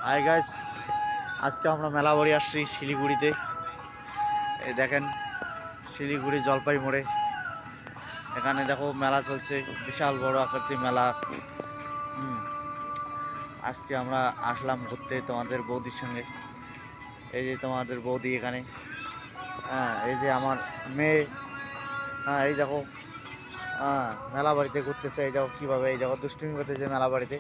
Hi guys, আজকে আমরা মেলা বাড়ি আসছি শিলিগুড়িতে। এই দেখেন শিলিগুড়ি জলপাই মোড়ে, এখানে দেখো মেলা চলছে, বিশাল বড় আকৃতির মেলা। আজকে আমরা আসলাম ঘুরতে তোমাদের বৌদির সঙ্গে। এই যে তোমাদের বৌদি এখানে, হ্যাঁ এই যে আমার মেয়ে, হ্যাঁ এই দেখো, হ্যাঁ মেলা বাড়িতে ঘুরতেছে। এই দেখো কীভাবে, এই দেখো দুষ্টুমি করতেছে মেলা বাড়িতে।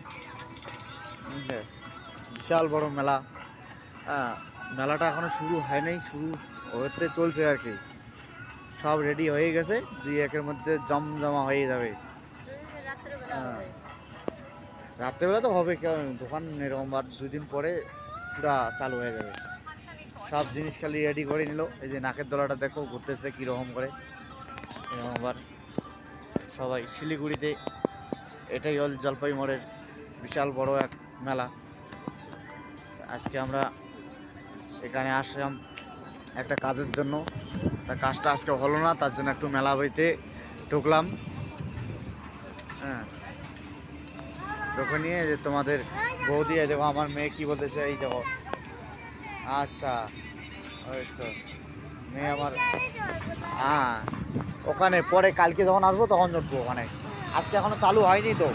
বিশাল বড় মেলা। হ্যাঁ মেলাটা এখনো শুরু হয়নি, শুরু হতে চলছে আর কি। সব রেডি হয়ে গেছে, 2-1-এর মধ্যে জমজমা হয়ে যাবে। হ্যাঁ রাত্রেবেলা তো হবে, দোকান এরকম আর 2 দিন পরে পুরা চালু হয়ে যাবে। সব জিনিস খালি রেডি করে নিল। এই যে নাকের দোলাটা দেখো ঘুরতেছে কীরকম করে। এরকম আবার সবাই শিলিগুড়িতে, এটাই হল জলপাই মোড়ের বিশাল বড় এক মেলা। আজকে আমরা এখানে আসলাম একটা কাজের জন্য, তা কাজটা আজকে হলো না, তার জন্য একটু মেলা বইতে ঢুকলাম। হ্যাঁ ঢুকে নিয়ে যে তোমাদের বৌদি, দেখো আমার মেয়ে কি বলতেছে, এই দেখো। আচ্ছা ওই তো মেয়ে আমার, হ্যাঁ ওখানে পরে কালকে যখন আসবো তখন উঠবো ওখানে, আজকে এখনো চালু হয়নি তো।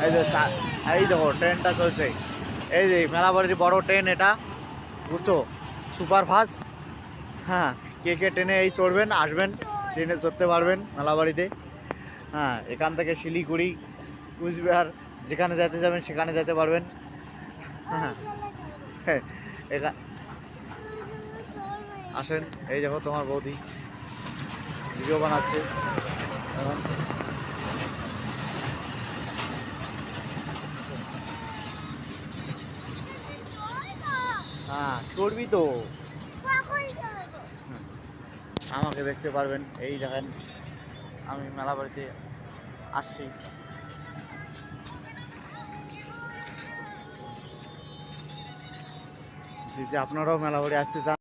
এই যে এই দেখো ট্রেনটা চলছে, এই যে মেলাবাড়ির বড় ট্রেন এটা, বুঝছো, সুপারফাস্ট। হ্যাঁ কে কে ট্রেনে এই চড়বেন, আসবেন ট্রেনে চড়তে পারবেন মেলাবাড়িতে। হ্যাঁ এখান থেকে শিলিগুড়ি, কুচবিহার, যেখানে যেতে যাবেন সেখানে যেতে পারবেন। হ্যাঁ এটা আসেন। এই দেখো তোমার বৌদি ভিডিও বানাচ্ছে এখন। হ্যাঁ চড়বি তো, আমাকে দেখতে পারবেন। এই দেখেন আমি মেলা বাড়িতে আসছি। যদি আপনারাও মেলা বাড়ি আসতে চান